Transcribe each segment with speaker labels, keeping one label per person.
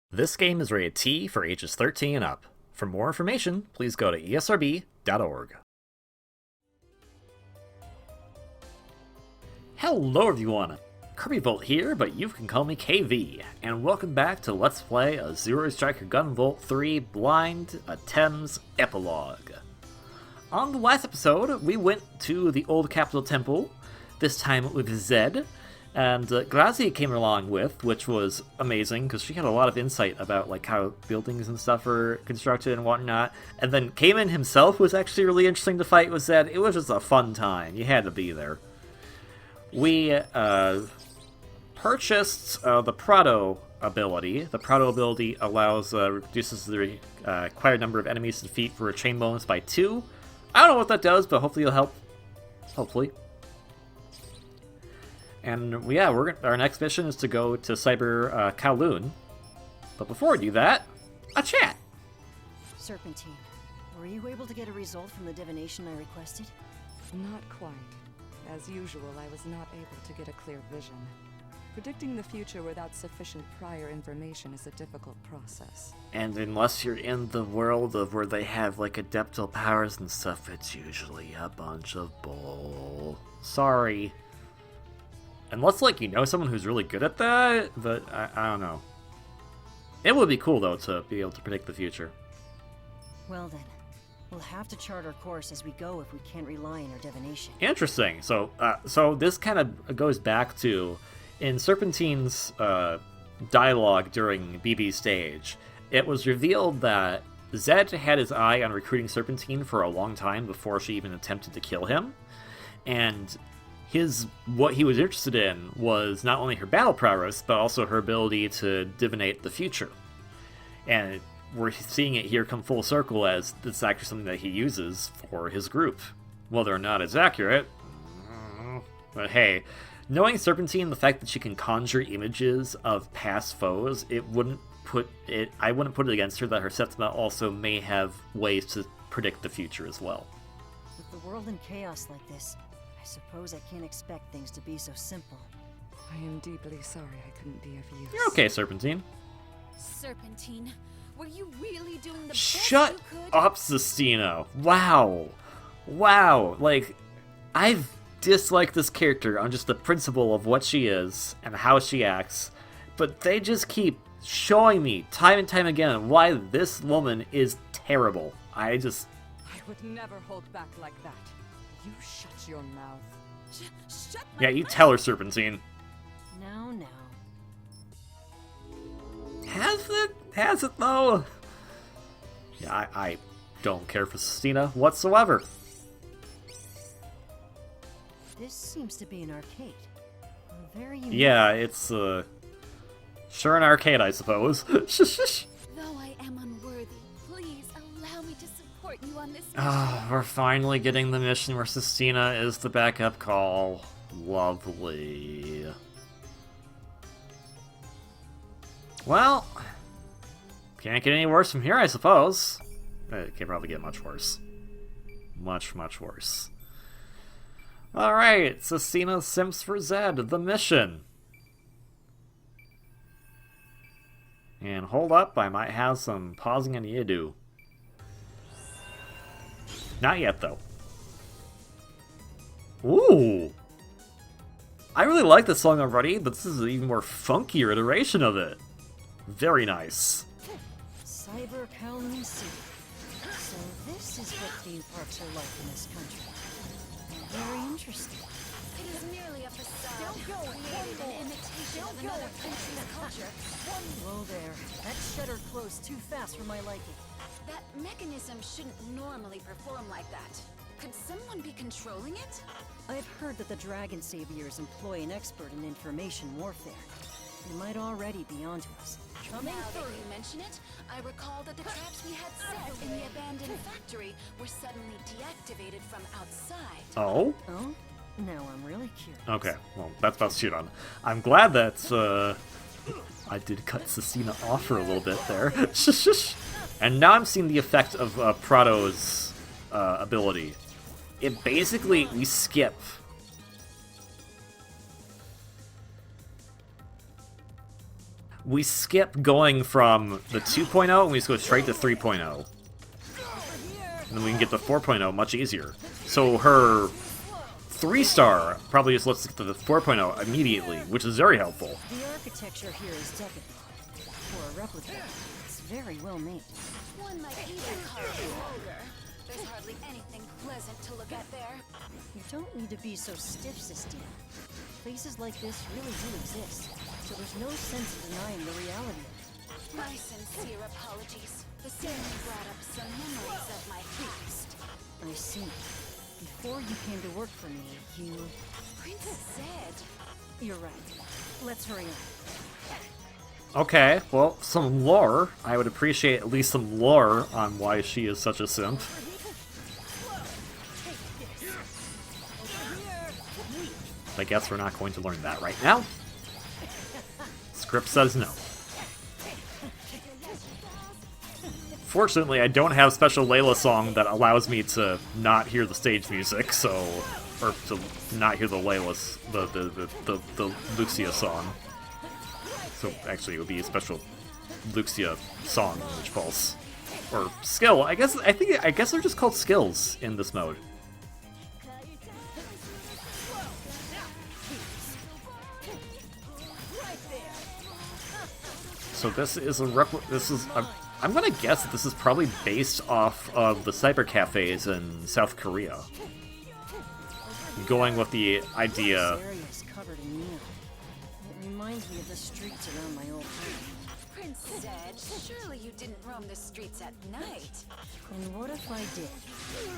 Speaker 1: This game is rated T for ages 13 and up. For more information, please go to esrb.org. Hello everyone! Gunvolt here, but you can call me KV, and welcome back to Let's Play Azure Striker Gunvolt 3 Blind ATEMS Epilogue. On the last episode, we went to the old capital temple, this time with Zed, and Grazi came along with, which was amazing, because she had a lot of insight about like how buildings and stuff are constructed and whatnot. And then Kirin himself was actually really interesting to fight with Zed. It was just a fun time. You had to be there. We purchased the Prado ability. The Prado ability reduces the required number of enemies to defeat for a chain bonus by 2. I don't know what that does, but hopefully it'll help. Hopefully. And yeah, our next mission is to go to Cyber Kowloon. But before we do that, a chat!
Speaker 2: Serpentine, were you able to get a result from the divination I requested?
Speaker 3: Not quite. As usual, I was not able to get a clear vision. Predicting the future without sufficient prior information is a difficult process.
Speaker 1: And unless you're in the world of where they have like adeptal powers and stuff, it's usually a bunch of bull. Sorry. Unless, like, you know someone who's really good at that, but I don't know. It would be cool, though, to be able to predict the future.
Speaker 2: Well then, we'll have to chart our course as we go if we can't rely on our divination.
Speaker 1: Interesting. So this kind of goes back to, in Serpentine's dialogue during BB's stage, it was revealed that Zed had his eye on recruiting Serpentine for a long time before she even attempted to kill him, and what he was interested in was not only her battle prowess, but also her ability to divinate the future. And we're seeing it here come full circle as this is actually something that he uses for his group. Whether or not it's accurate, but hey, knowing Serpentine, the fact that she can conjure images of past foes, I wouldn't put it against her that her Septima also may have ways to predict the future as well.
Speaker 2: With the world in chaos like this, I suppose I can't expect things to be so simple.
Speaker 3: I am deeply sorry I couldn't be of use.
Speaker 1: You're okay, Serpentine.
Speaker 4: Serpentine, were you really doing the best
Speaker 1: Shut
Speaker 4: you could?
Speaker 1: up, Sistina. Wow. Like, I've disliked this character on just the principle of what she is and how she acts, but they just keep showing me time and time again why this woman is terrible. I
Speaker 3: would never hold back like that. You shut your mouth.
Speaker 4: Shut my
Speaker 1: Yeah, you
Speaker 4: mouth.
Speaker 1: tell her, Serpentine.
Speaker 2: Now.
Speaker 1: Has it though? Yeah, I don't care for Sistina whatsoever.
Speaker 2: This seems to be an arcade. Very unique.
Speaker 1: Yeah, it's sure an arcade, I suppose.
Speaker 4: Though I am unworthy, please allow me to support you on this mission.
Speaker 1: We're finally getting the mission where Sistina is the backup call. Lovely. Well, can't get any worse from here, I suppose. It can probably get much worse. Much worse. Alright, Sistina simps for Zed, the mission. And hold up, I might have some pausing I need to do. Not yet, though. Ooh! I really like this song already, but this is an even more funkier iteration of it. Very nice.
Speaker 2: Cyber Kowloon City. So this is what theme parks are like in this country. Very interesting.
Speaker 4: It is merely a facade created in imitation of another country's culture.
Speaker 2: Whoa there. That shutter closed too fast for my liking.
Speaker 4: That mechanism shouldn't normally perform like that. Could someone be controlling it?
Speaker 2: I've heard that the Dragon Saviors employ an expert in information warfare. They might already be onto us. Coming
Speaker 4: Now that
Speaker 2: through.
Speaker 4: you mention it, I recall that the traps we had set in the abandoned factory were suddenly deactivated from outside.
Speaker 1: Oh?
Speaker 2: Oh? Now I'm really curious.
Speaker 1: Okay, well, that's about to shoot on. I'm glad that, I did cut Sistina off for a little bit there. And now I'm seeing the effect of Prado's ability. It basically, we skip we skip going from the 2.0 and we just go straight to 3.0. And then we can get to 4.0 much easier. So her 3-star probably just lets us get to the 4.0 immediately, which is very helpful.
Speaker 2: The architecture here is decadent. For a replica, it's very well made.
Speaker 4: One might even call it vulgar. There's hardly anything pleasant to look at there.
Speaker 2: You don't need to be so stiff, Sistina. Places like this really do exist, so there's no sense of denying the reality.
Speaker 4: My sincere apologies. The ceremony brought up some memories of my past.
Speaker 2: I see. Before you came to work for me, you...
Speaker 4: Princess Zed.
Speaker 2: You're right. Let's hurry up.
Speaker 1: Okay, well, some lore. I would appreciate at least some lore on why she is such a simp. I guess we're not going to learn that right now. Script says no. Fortunately, I don't have special Layla song that allows me to not hear the stage music, so... or to not hear the Layla's... the Luxia song. So actually it would be a special Luxia song, which pulse. Or skill. I guess they're just called skills in this mode. So this is I'm gonna guess that this is probably based off of the cyber cafes in South Korea. Going with the idea.
Speaker 2: This area is covered in neon. It reminds me of the streets around my old home.
Speaker 4: Prince Zed, surely you didn't roam the streets at night.
Speaker 2: And what if I did?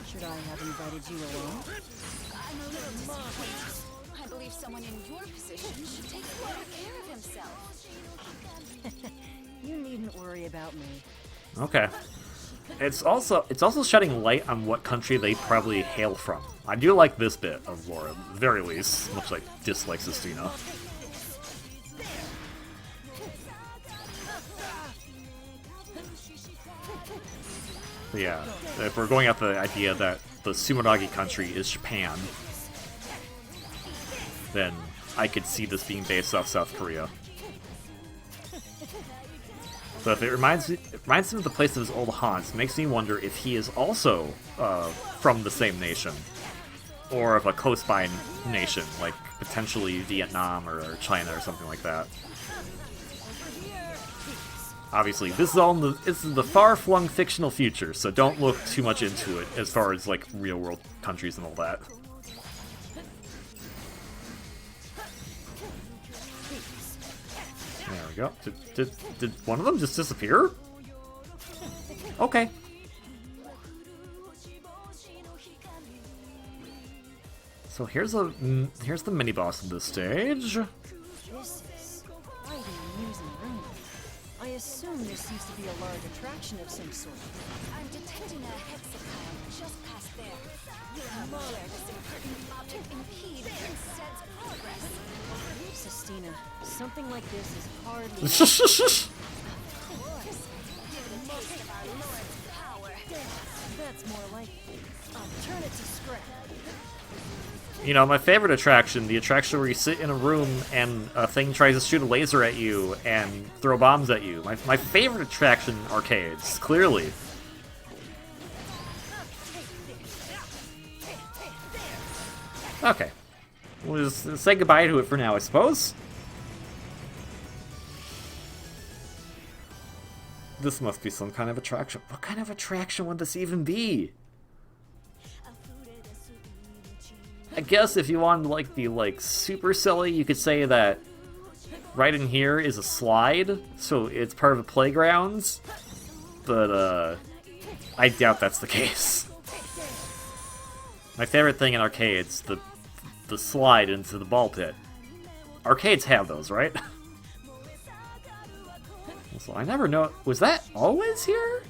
Speaker 2: Should I have invited you along?
Speaker 4: I'm a little disappointed. I believe someone in your position should take better care of himself.
Speaker 2: You needn't worry about me.
Speaker 1: Okay. It's also shedding light on what country they probably hail from. I do like this bit of lore, at the very least, much like dislike Sistina. But yeah, if we're going off the idea that the Sumeragi country is Japan, then I could see this being based off South Korea. So if it reminds him of the place of his old haunts, makes me wonder if he is also from the same nation, or of a close-by nation, like potentially Vietnam or China or something like that. Obviously, this is the far-flung fictional future, so don't look too much into it as far as like real-world countries and all that. There we go. Did one of them just disappear? Okay. So here's the mini boss of this stage.
Speaker 2: This is quite an amusing room. I assume this used to be a large attraction of some sort.
Speaker 4: I'm detecting a hexapile just past there. How dare this impertinent object impede Prince Zed's progress?
Speaker 2: Sistina, something like this is hardly...
Speaker 4: Give it a taste of our Lord's power.
Speaker 2: That's more like it. I'll turn it to scrap.
Speaker 1: You know, my favorite attraction, the attraction where you sit in a room and a thing tries to shoot a laser at you and throw bombs at you. My favorite attraction in arcades, clearly. Okay. We'll just say goodbye to it for now, I suppose. This must be some kind of attraction. What kind of attraction would this even be? I guess if you wanted like the super silly, you could say that right in here is a slide, so it's part of a playground. But I doubt that's the case. My favorite thing in arcades, the slide into the ball pit. Arcades have those, right? So I never know. Was that always here?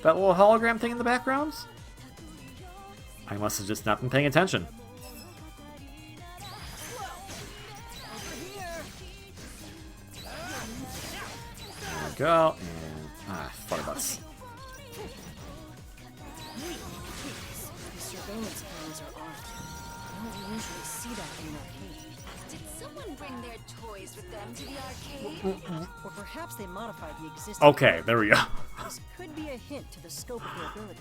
Speaker 1: That little hologram thing in the background? I must have just not been paying attention. There we go, and fire butts.
Speaker 2: The surveillance cameras are on. I don't usually see that in an arcade.
Speaker 4: Did someone bring their toys with them to the arcade?
Speaker 2: Or perhaps they modified the existing.
Speaker 1: Okay, there we go.
Speaker 2: This could be a hint to the scope of their ability.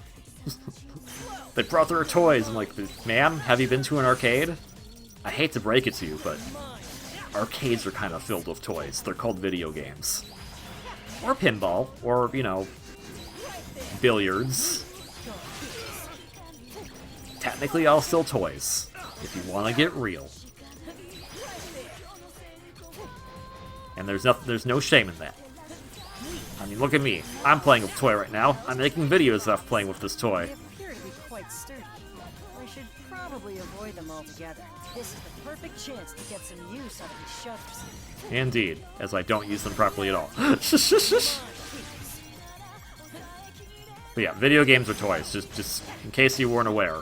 Speaker 1: They brought their toys. I'm like, ma'am, have you been to an arcade? I hate to break it to you, but arcades are kind of filled with toys. They're called video games. Or pinball, or, you know, billiards. Technically, all still toys, if you want to get real. And there's no shame in that. I mean, look at me. I'm playing with a toy right now. I'm making videos of playing with this toy.
Speaker 2: They appear to be quite sturdy. I should probably avoid them altogether. This is the perfect chance to get some use out of these shutters.
Speaker 1: Indeed, as I don't use them properly at all. But yeah, video games are toys, just in case you weren't aware.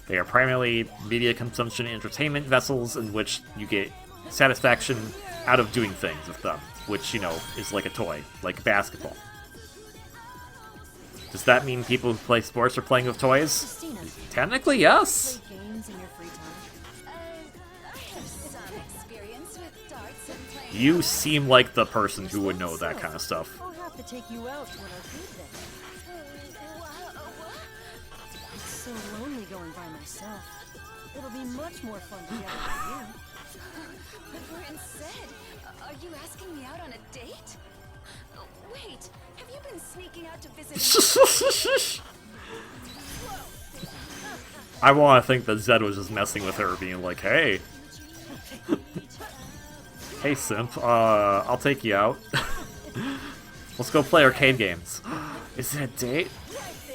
Speaker 1: They are primarily media consumption and entertainment vessels in which you get satisfaction out of doing things with them, which, you know, is like a toy, like basketball. Does that mean people who play sports are playing with toys?
Speaker 2: Sistina,
Speaker 1: Technically, yes.
Speaker 2: play games in your free time?
Speaker 4: I have some experience with darts and playing.
Speaker 1: You seem like the person who would know that kind of stuff.
Speaker 2: I'll have to take you out to an arcade then. It's so lonely going by myself. It'll be much more fun together with you.
Speaker 4: We're in Zed. Are you asking me out on a date? Wait, have you been sneaking out to visit?
Speaker 1: I want to think that Zed was just messing with her, being like, hey. Hey, simp, I'll take you out. Let's go play arcade games. Is it a date?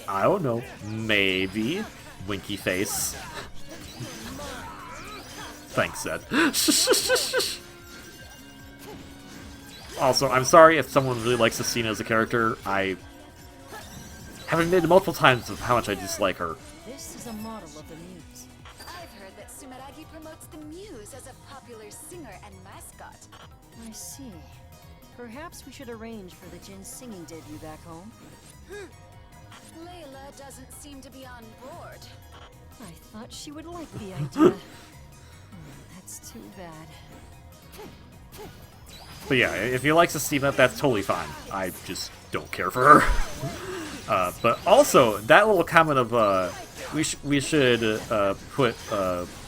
Speaker 1: I don't know. Maybe. Winky face. Thanks, Zed. Also, I'm sorry if someone really likes Sistina as a character. I have admitted multiple times of how much I dislike her.
Speaker 2: This is a model of the muse.
Speaker 4: I've heard that Sumeragi promotes the Muse as a popular singer and mascot.
Speaker 2: I see. Perhaps we should arrange for the Jin singing debut back home.
Speaker 4: Layla doesn't seem to be on board.
Speaker 2: I thought she would like the idea. That's too bad.
Speaker 1: But yeah, if you like Sistina, that's totally fine. I just don't care for her. But also, that little comment of we should put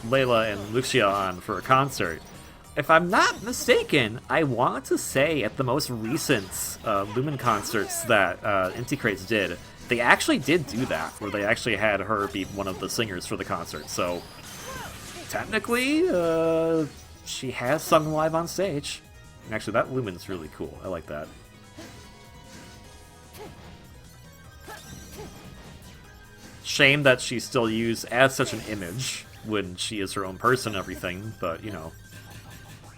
Speaker 1: Layla and Lucia on for a concert. If I'm not mistaken, I want to say at the most recent Lumen concerts that Inti Creates did, they actually did do that, where they actually had her be one of the singers for the concert. So technically, she has sung live on stage. And actually, that Lumen's really cool. I like that. Shame that she's still used as such an image when she is her own person and everything, but, you know,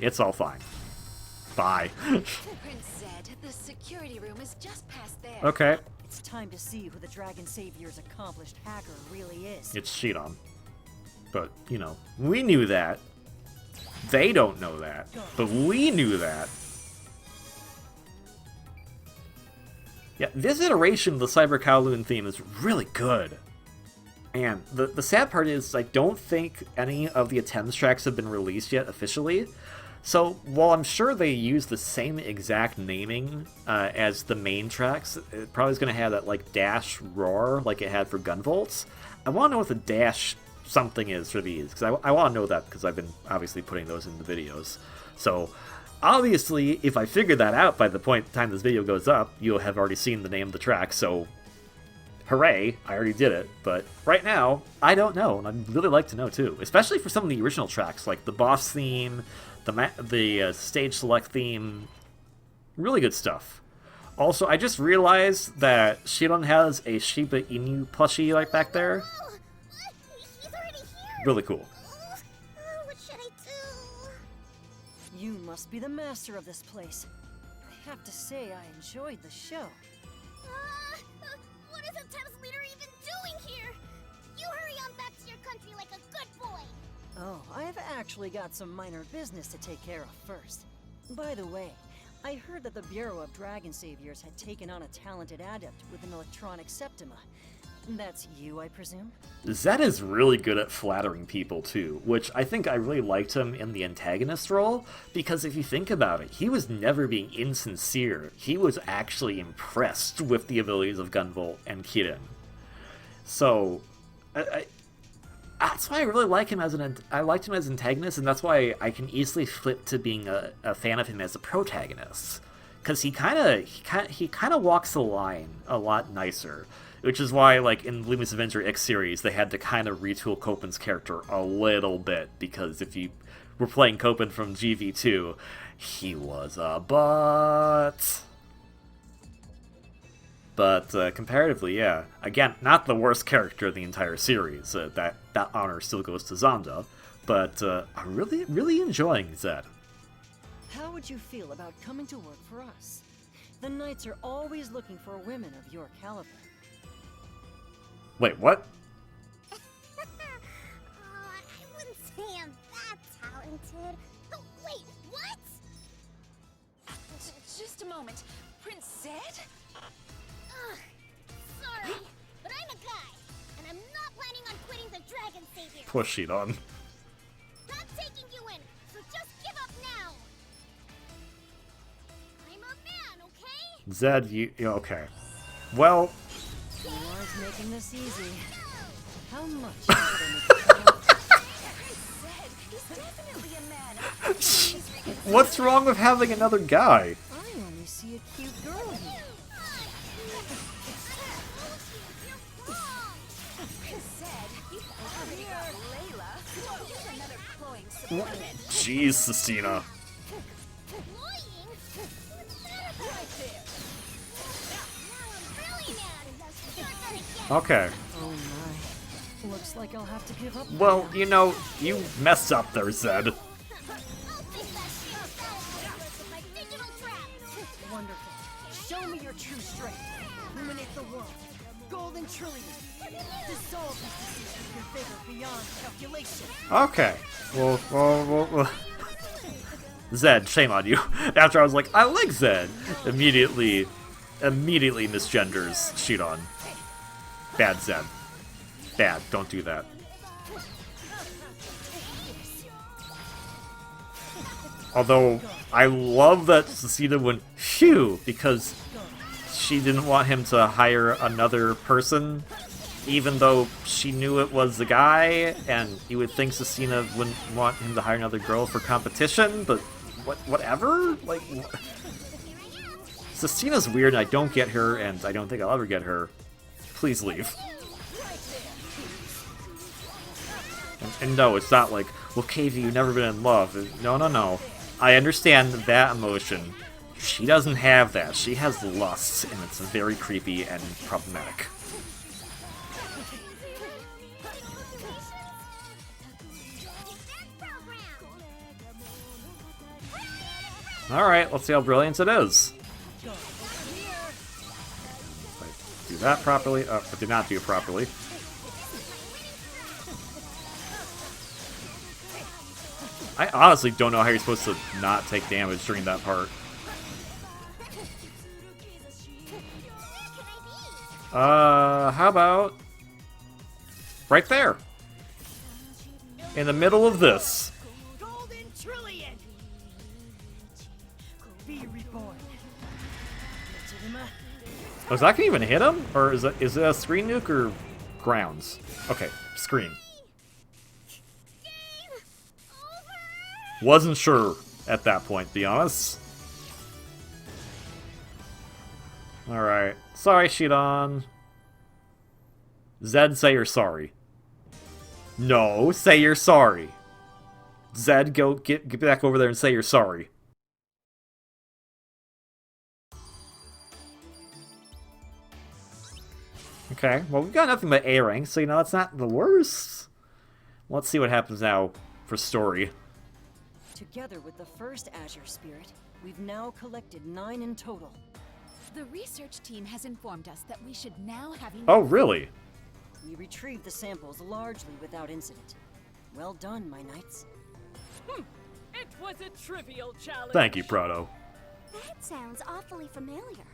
Speaker 1: it's all fine. Bye.
Speaker 4: Prince Zed, the security room is just past there.
Speaker 1: Okay.
Speaker 2: It's time to see who the Dragon Savior's accomplished hacker really is.
Speaker 1: It's Shiran. But, you know, we knew that. They don't know that. But we knew that. Yeah, this iteration of the Cyber Kowloon theme is really good. And the sad part is, I don't think any of the ATEMS tracks have been released yet officially. So, while I'm sure they use the same exact naming as the main tracks, it probably is going to have that, like, dash roar like it had for Gunvolts. I want to know what the dash something is for these, because I want to know that, because I've been obviously putting those in the videos. So, obviously, if I figure that out by the time this video goes up, you'll have already seen the name of the track, so hooray, I already did it. But right now, I don't know, and I'd really like to know too, especially for some of the original tracks, like the boss theme, the stage select theme. Really good stuff. Also, I just realized that Shiran has a Shiba Inu plushie right back there.
Speaker 5: He's already here.
Speaker 1: Really cool.
Speaker 5: What should I do?
Speaker 2: You must be the master of this place. I have to say I enjoyed the show.
Speaker 5: What is ATEMS leader even doing here? You hurry on back to your country like a good boy.
Speaker 2: Oh, I've actually got some minor business to take care of first. By the way, I heard that the Bureau of Dragon Saviors had taken on a talented adept with an electronic Septima. That's you, I presume?
Speaker 1: Zed is really good at flattering people too, which I think I really liked him in the antagonist role, because if you think about it, he was never being insincere. He was actually impressed with the abilities of Gunvolt and Kirin. So, that's why I really like him as I liked him as an antagonist, and that's why I can easily flip to being a fan of him as a protagonist, because he kind of walks the line a lot nicer. Which is why, like, in Luminous Avenger X series, they had to kind of retool Copen's character a little bit, because if you were playing Copen from GV2, he was a butt. But comparatively, yeah. Again, not the worst character in the entire series. That honor still goes to Zonda. But I'm really enjoying Zed.
Speaker 2: How would you feel about coming to work for us? The Knights are always looking for women of your caliber.
Speaker 1: Wait, what?
Speaker 5: I wouldn't say I'm that talented. Oh, wait, what?
Speaker 4: Just a moment. Prince Zed?
Speaker 5: Ugh, sorry, but I'm a guy, and I'm not planning on quitting the Dragon Savior.
Speaker 1: Push it on.
Speaker 5: Not taking you in, so just give up now. I'm a man, okay?
Speaker 1: Zed, you okay. Well,
Speaker 2: You aren't making this easy. How much is it
Speaker 4: Zed, he's definitely a man.
Speaker 1: what's wrong with having another guy?
Speaker 2: I only see a cute girl here.
Speaker 4: Prince Zed, you've already got Layla. Here's another cloying subordinate.
Speaker 1: Jeez, Sistina.
Speaker 5: Cloying? What's that about?
Speaker 4: Right there.
Speaker 5: Now I'm really mad. Start that again.
Speaker 1: Okay.
Speaker 2: Oh my. Looks like I'll have to give up.
Speaker 1: Well, you know, you messed up there, Zed.
Speaker 5: I'll fix that shit with my digital traps.
Speaker 2: Wonderful. Show me your true strength. Illuminate the world. Golden trillion. Dissolve this disease with your vigor beyond calculation.
Speaker 1: Okay. Well. Zed, shame on you. After I was like, I like Zed. Immediately misgenders Shidon. Bad Zed. Bad. Don't do that. Although, I love that Sistina went, phew, because she didn't want him to hire another person, even though she knew it was the guy, and you would think Sistina wouldn't want him to hire another girl for competition, but whatever? Like, Sistina's weird, and I don't get her, and I don't think I'll ever get her. Please leave. And no, it's not like, well, KV, you've never been in love. No. I understand that emotion. She doesn't have that. She has lust, and it's very creepy and problematic. Alright, let's see how brilliant it is. If I do that properly. I did not do it properly. I honestly don't know how you're supposed to not take damage during that part. How about right there? In the middle of this.
Speaker 2: Golden trillion. Be reborn.
Speaker 1: Oh, is that gonna even hit him? Or is it a screen nuke or grounds? Okay, screen. Wasn't sure at that point, to be honest. Alright. Sorry, Shidon. Zed, say you're sorry. No, say you're sorry. Zed, go get back over there and say you're sorry. Okay, well, we've got nothing but A rank, so, you know, that's not the worst. Let's see what happens now for story.
Speaker 2: Together with the first Azure Spirit, we've now collected 9 in total.
Speaker 4: The research team has informed us that we should now have enough.
Speaker 1: Oh, really?
Speaker 2: We retrieved the samples largely without incident. Well done, my knights.
Speaker 6: It was a trivial challenge.
Speaker 1: Thank you, Proto.
Speaker 5: That sounds awfully familiar.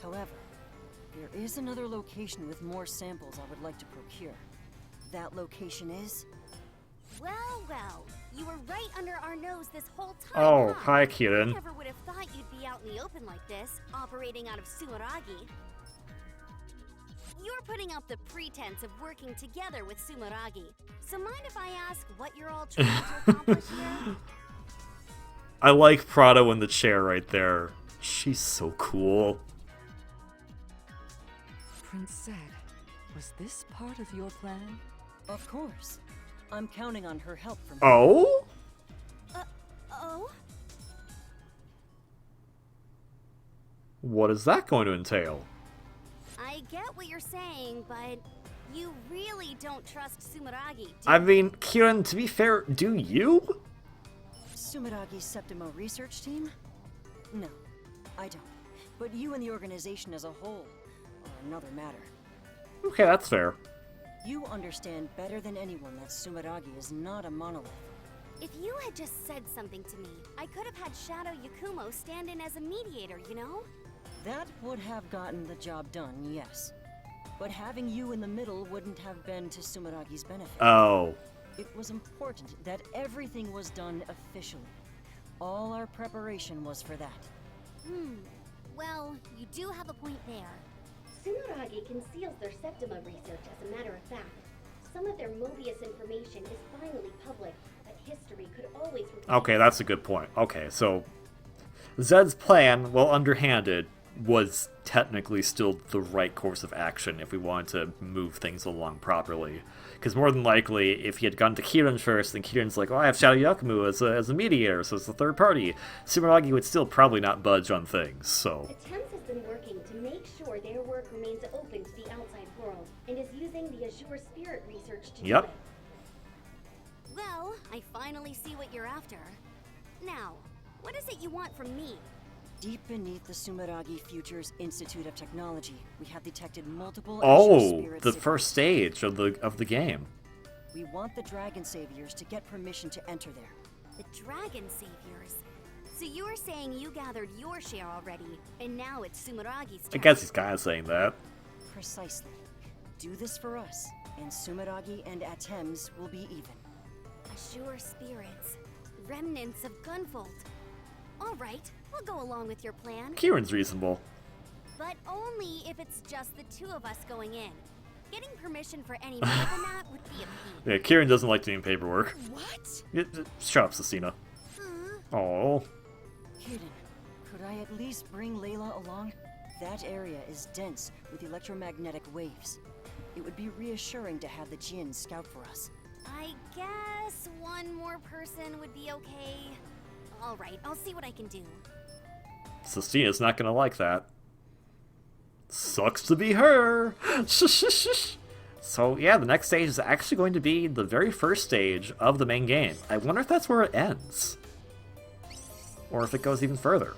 Speaker 2: However,
Speaker 7: There is another location with more samples I would like to procure. That location is...
Speaker 5: Well, well, you were right under our nose this whole time.
Speaker 1: Oh,
Speaker 5: huh?
Speaker 1: hi,
Speaker 5: I
Speaker 1: Kirin.
Speaker 5: never would have thought you'd be out in the open like this, operating out of Sumeragi. You're putting up the pretense of working together with Sumeragi. So mind if I ask what you're all trying to accomplish here?
Speaker 1: I like Prado in the chair right there. She's so cool.
Speaker 3: Prince Zed, was this part of your plan?
Speaker 7: Of course. I'm counting on her help from...
Speaker 1: Oh?
Speaker 5: Oh?
Speaker 1: What is that going to entail?
Speaker 5: I get what you're saying, but you really don't trust Sumeragi, do you?
Speaker 1: I mean, Kirin, to be fair, do you?
Speaker 7: Sumeragi's Septimo research team? No, I don't. But you and the organization as a whole are another matter.
Speaker 1: Okay, that's fair.
Speaker 7: You understand better than anyone that Sumeragi is not a monolith.
Speaker 5: If you had just said something to me, I could have had Shadow Yakumo stand in as a mediator, you know?
Speaker 7: That would have gotten the job done, yes. But having you in the middle wouldn't have been to Sumeragi's benefit.
Speaker 1: Oh.
Speaker 7: It was important that everything was done officially. All our preparation was for that.
Speaker 5: Well, you do have a point there.
Speaker 8: Sumeragi conceals their Septima research, as a matter of fact. Some of their Mobius information is finally public, but history could always repeat.
Speaker 1: Okay, that's a good point. Okay, so Zed's plan, while underhanded, was technically still the right course of action if we wanted to move things along properly. Because more than likely, if he had gone to Kirin first, and Kirin's like, oh, I have Shadow Yakumo as a mediator, so it's a third party, Sumeragi would still probably not budge on things, so...
Speaker 8: ATEMS has been working to make sure their work remains open to the outside world, and is using the Azure Spirit research to do
Speaker 1: Yep.
Speaker 8: it.
Speaker 5: Well, I finally see what you're after. Now, what is it you want from me?
Speaker 7: Deep beneath the Sumeragi Futures Institute of Technology, we have detected multiple Azure
Speaker 1: Oh,
Speaker 7: Spirit
Speaker 1: the
Speaker 7: signals.
Speaker 1: first stage of the game.
Speaker 7: We want the Dragon Saviors to get permission to enter there.
Speaker 5: The Dragon Saviors. So you were saying you gathered your share already, and now it's Sumeragi's
Speaker 1: I
Speaker 5: turn.
Speaker 1: guess he's kind of saying that.
Speaker 7: Precisely. Do this for us, and Sumeragi and ATEMS will be even.
Speaker 5: Azure Spirits. Remnants of Gunvolt. Alright, we'll go along with your plan.
Speaker 1: Kirin's reasonable.
Speaker 5: But only if it's just the two of us going in. Getting permission for any more than that would be a pain.
Speaker 1: Yeah, Kirin doesn't like doing paperwork.
Speaker 5: What?
Speaker 1: Shut up, Sistina. Oh.
Speaker 7: Kirin, could I at least bring Layla along? That area is dense with electromagnetic waves. It would be reassuring to have the Jinn scout for us.
Speaker 5: I guess one more person would be okay. Alright, I'll see what I can do.
Speaker 1: Sistina's not gonna like that. Sucks to be her! So yeah, the next stage is actually going to be the very first stage of the main game. I wonder if that's where it ends. Or if it goes even further.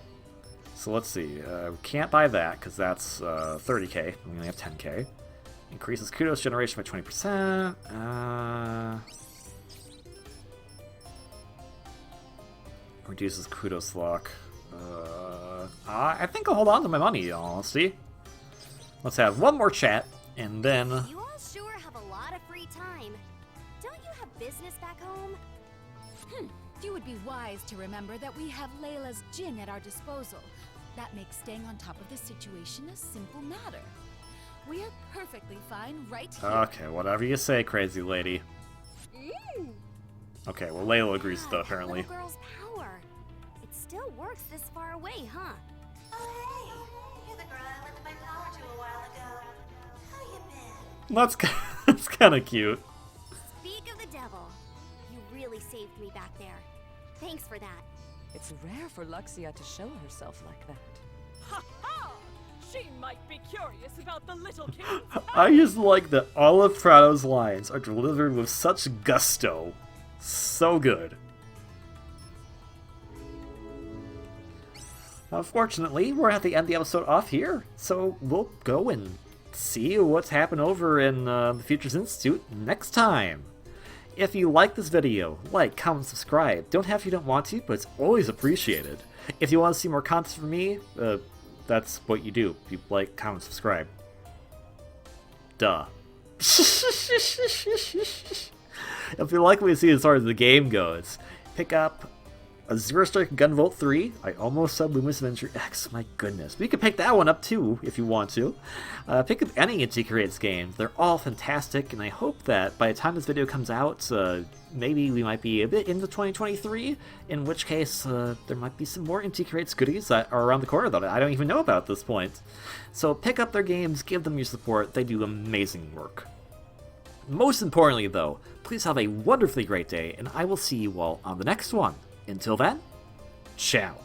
Speaker 1: So let's see, we can't buy that because that's 30k, we only have 10k. Increases kudos generation by 20%. Reduces kudos lock. I think I'll hold on to my money, in all honesty. Let's have one more chat, and then...
Speaker 5: You all sure have a lot of free time. Don't you have business back home?
Speaker 4: You would be wise to remember that we have Layla's Jinn at our disposal. That makes staying on top of the situation a simple matter. We are perfectly fine right here.
Speaker 1: Okay, whatever you say, crazy lady. Okay, well, Layla agrees with that,
Speaker 5: God,
Speaker 1: apparently.
Speaker 5: Little girl's power. It still works this far away, huh?
Speaker 9: Oh, hey. You're the girl I lent my power to a while ago. How you been?
Speaker 1: That's kind of cute.
Speaker 5: Speak of the devil. You really saved me back there. Thanks for that.
Speaker 3: It's rare for Luxia to show herself like that.
Speaker 6: Ha ha! She might be curious about the little king's
Speaker 1: I just like that all of Prado's lines are delivered with such gusto. So good. Unfortunately, we're at the end of the episode off here, so we'll go and see what's happened over in the Futures Institute next time. If you like this video, like, comment, subscribe. Don't have if you don't want to, but it's always appreciated. If you want to see more content from me, that's what you do. You like, comment, subscribe. duh. If you like what you see as far as the game goes, pick up Azure Striker Gunvolt 3. I almost said Luminous Adventure X, my goodness. But you can pick that one up too, if you want to. Pick up any Inti Creates games. They're all fantastic, and I hope that by the time this video comes out, maybe we might be a bit into 2023, in which case there might be some more Inti Creates goodies that are around the corner that I don't even know about at this point. So pick up their games, give them your support. They do amazing work. Most importantly, though, please have a wonderfully great day, and I will see you all on the next one. Until then, ciao.